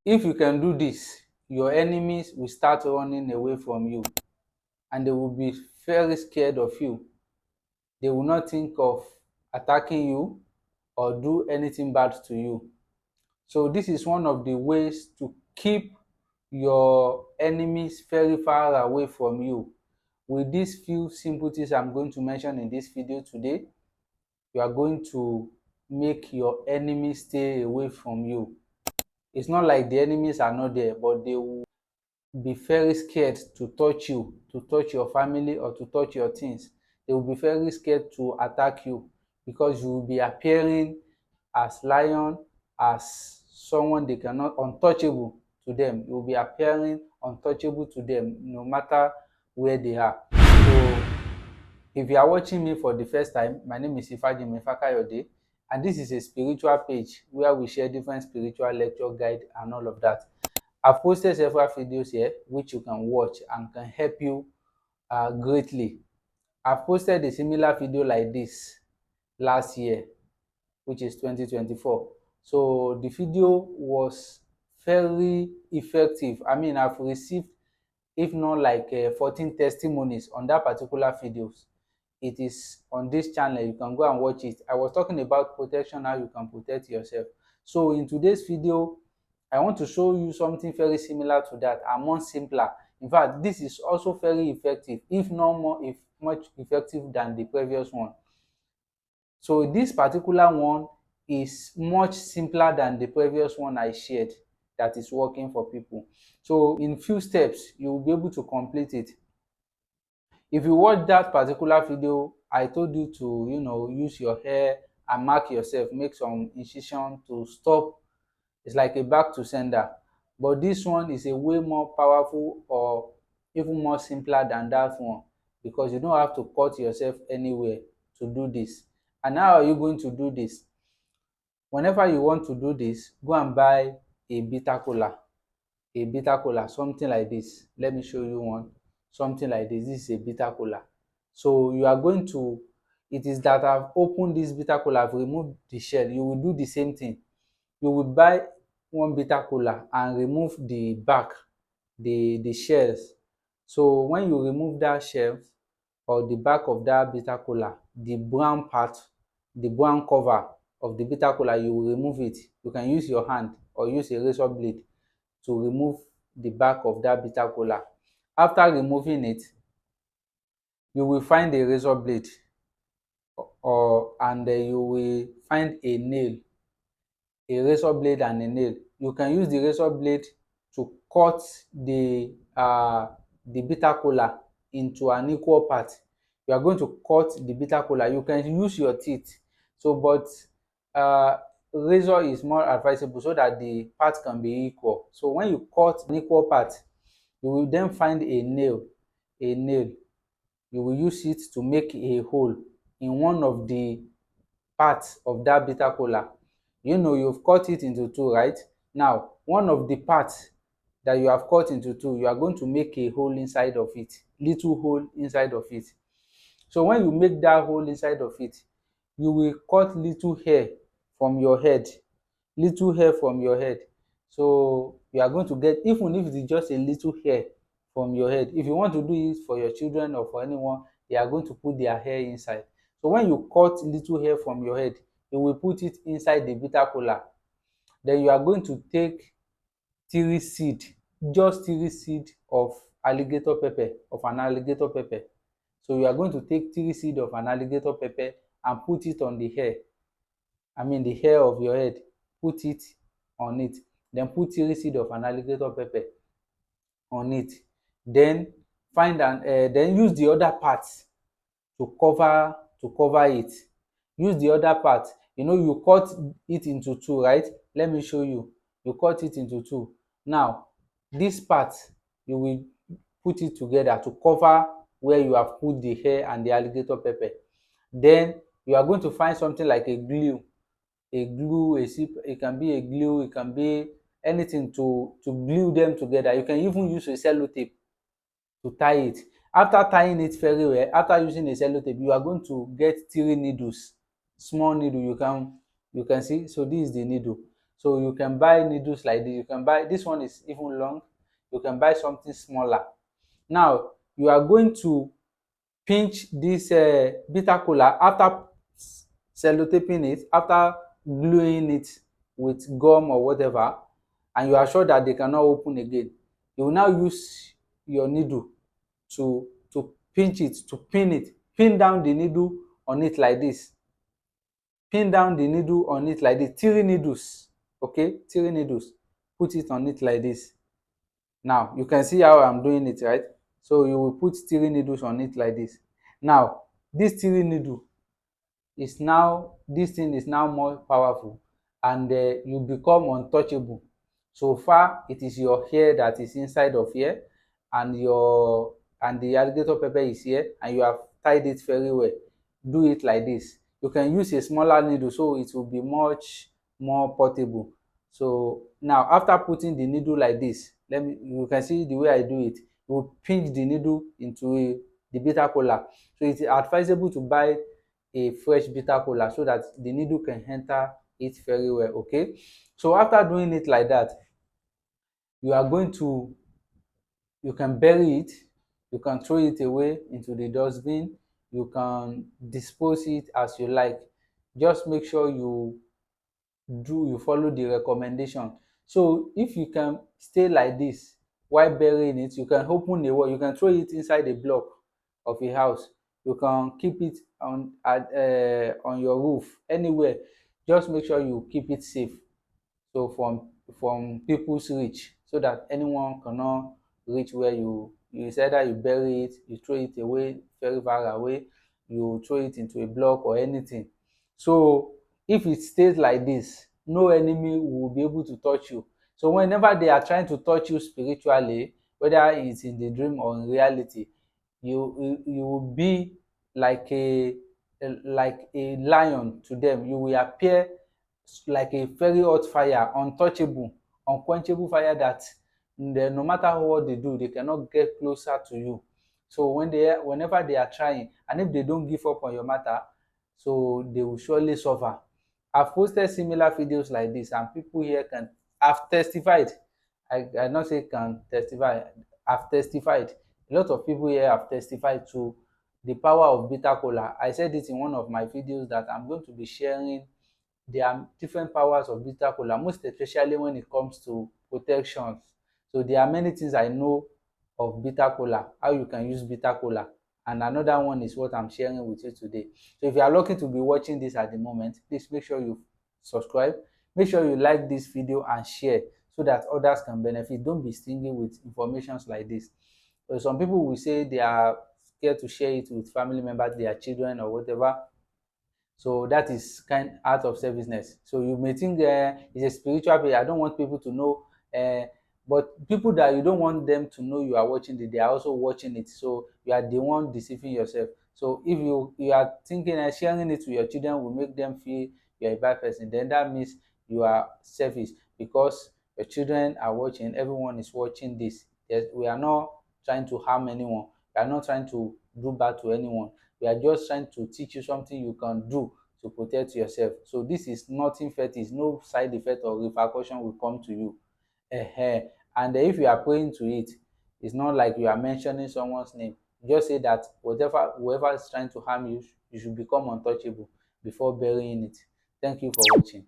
If you can do this, your enemies will start running away from you and they will be very scared of you. They will not think of attacking you or do anything bad to you. So this is one of the ways to keep your enemies very far away from you. With these few simple things I'm going to mention in this video today, you are going to make your enemies stay away from you. It's not like the enemies are not there, but they will be very scared to touch you, to touch your family, or to touch your things. They will be very scared to attack you because you will be appearing as lion, as someone they cannot, untouchable to them. You will be appearing untouchable to them no matter where they are. So if you are watching me for the first time, my name is Ifajimi, and this is a spiritual page where we share different spiritual lecture guide and all of that. I've posted several videos here which you can watch and can help you greatly. I've posted a similar video like this last year, which is 2024. So the video was very effective. I mean, I've received, if not like 14 testimonies on that particular videos. It is on this channel. You can go and watch it. I was talking about protection, how you can protect yourself. So in today's video, I want to show you something very similar to that and more simpler. In fact, this is also very effective, if not more, if much effective than the previous one. So this particular one is much simpler than the previous one I shared that is working for people. So in few steps, you will be able to complete it. If you watch that particular video, I told you to, use your hair and mark yourself, make some incision to stop. It's like a back to sender. But this one is a way more powerful or even more simpler than that one because you don't have to cut yourself anywhere to do this. And how are you going to do this? Whenever you want to do this, go and buy a bitter kola. A bitter kola, something like this. Let me show you one. Something like this. This is a bitter kola. So you are going to, it is that I've opened this bitter kola, I've removed the shell. You will do the same thing. You will buy one bitter kola and remove the back, the shells. So when you remove that shell or the back of that bitter kola, the brown part, the brown cover of the bitter kola, you will remove it. You can use your hand or use a razor blade to remove the back of that bitter kola. After removing it, you will find a razor blade and you will find a nail, a razor blade and a nail. You can use the razor blade to cut the bitter kola into an equal part. You are going to cut the bitter kola. You can use your teeth. So, but razor is more advisable so that the part can be equal. So when you cut an equal part, you will then find a nail. A nail. You will use it to make a hole in one of the parts of that bitter kola. You've cut it into two, right? Now, one of the parts that you have cut into two, you are going to make a hole inside of it, little hole inside of it. So when you make that hole inside of it, you will cut little hair from your head, little hair from your head. So you are going to get, even if it is just a little hair from your head, if you want to do it for your children or for anyone, they are going to put their hair inside. So when you cut little hair from your head, you will put it inside the bitter kola. Then you are going to take 3 seed, just 3 seed of alligator pepper, of an alligator pepper. So you are going to take 3 seed of an alligator pepper and put it on the hair. I mean the hair of your head. Put it on it. Then put 3 seed of an alligator pepper on it. Then then use the other part to cover it. Use the other part. You cut it into two, right? Let me show you. You cut it into two. Now this part, you will put it together to cover where you have put the hair and the alligator pepper. Then you are going to find something like a glue, it can be a glue, it can be anything to glue them together. You can even use a sellotape to tie it. After tying it very well, after using a sellotape, you are going to get 3 needles, small needle. You can see. So this is the needle. So you can buy needles like this. You can buy, this one is even long, you can buy something smaller. Now you are going to pinch this bitter kola after cellotaping it, after gluing it with gum or whatever, and you are sure that they cannot open again. You will now use your needle to pinch it, to pin it, pin down the needle on it like this, pin down the needle on it like this, three needles, okay, three needles, put it on it like this. Now you can see how I'm doing it, right? So you will put three needles on it like this. Now this three needle is now, this thing is now more powerful, and you become untouchable. So far it is your hair that is inside of here, and your, and the alligator pepper is here, and you have tied it very well. Do it like this. You can use a smaller needle so it will be much more portable. So now after putting the needle like this, let me, you can see the way I do it. You pinch the needle into the bitter kola. So it's advisable to buy a fresh bitter kola so that the needle can enter it very well, okay? So after doing it like that, you are going to, you can bury it, you can throw it away into the dustbin, you can dispose it as you like. Just make sure you follow the recommendation. So if you can stay like this while burying it, you can open a wall, you can throw it inside a block of a house, you can keep it on your roof, anywhere. Just make sure you keep it safe, so from people's reach, so that anyone cannot reach where you, it's either you bury it, you throw it away very far away, you throw it into a block or anything. So if it stays like this, no enemy will be able to touch you. So whenever they are trying to touch you spiritually, whether it's in the dream or in reality, you will be like like a lion to them. You will appear like a very hot fire, untouchable, unquenchable fire that no matter what they do, they cannot get closer to you. So whenever they are trying, and if they don't give up on your matter, so they will surely suffer. I've posted similar videos like this, and people here can have testified. I not say can testify, have testified. A lot of people here have testified to the power of bitter kola. I said it in one of my videos that I'm going to be sharing. There are different powers of bitter kola, most especially when it comes to protection. So there are many things I know of bitter kola, how you can use bitter kola, and another one is what I'm sharing with you today. So if you are lucky to be watching this at the moment, please make sure you subscribe, make sure you like this video and share, so that others can benefit. Don't be stingy with informations like this. So some people will say they are scared to share it with family members, their children or whatever. So that is kind out of serviceness. So you may think it's a spiritual page. I don't want people to know, uh, but people that you don't want them to know you are watching it, they are also watching it. So you are the one deceiving yourself. So if you are thinking and sharing it to your children will make them feel you are a bad person, then that means you are selfish, because your children are watching. Everyone is watching this. Yes, we are not trying to harm anyone. We are not trying to do bad to anyone. We are just trying to teach you something you can do to protect yourself. So this is nothing fetish, no side effect or repercussion will come to you. And if you are praying to it, it's not like you are mentioning someone's name. Just say that whatever, whoever is trying to harm you, you should become untouchable before burying it. Thank you for watching.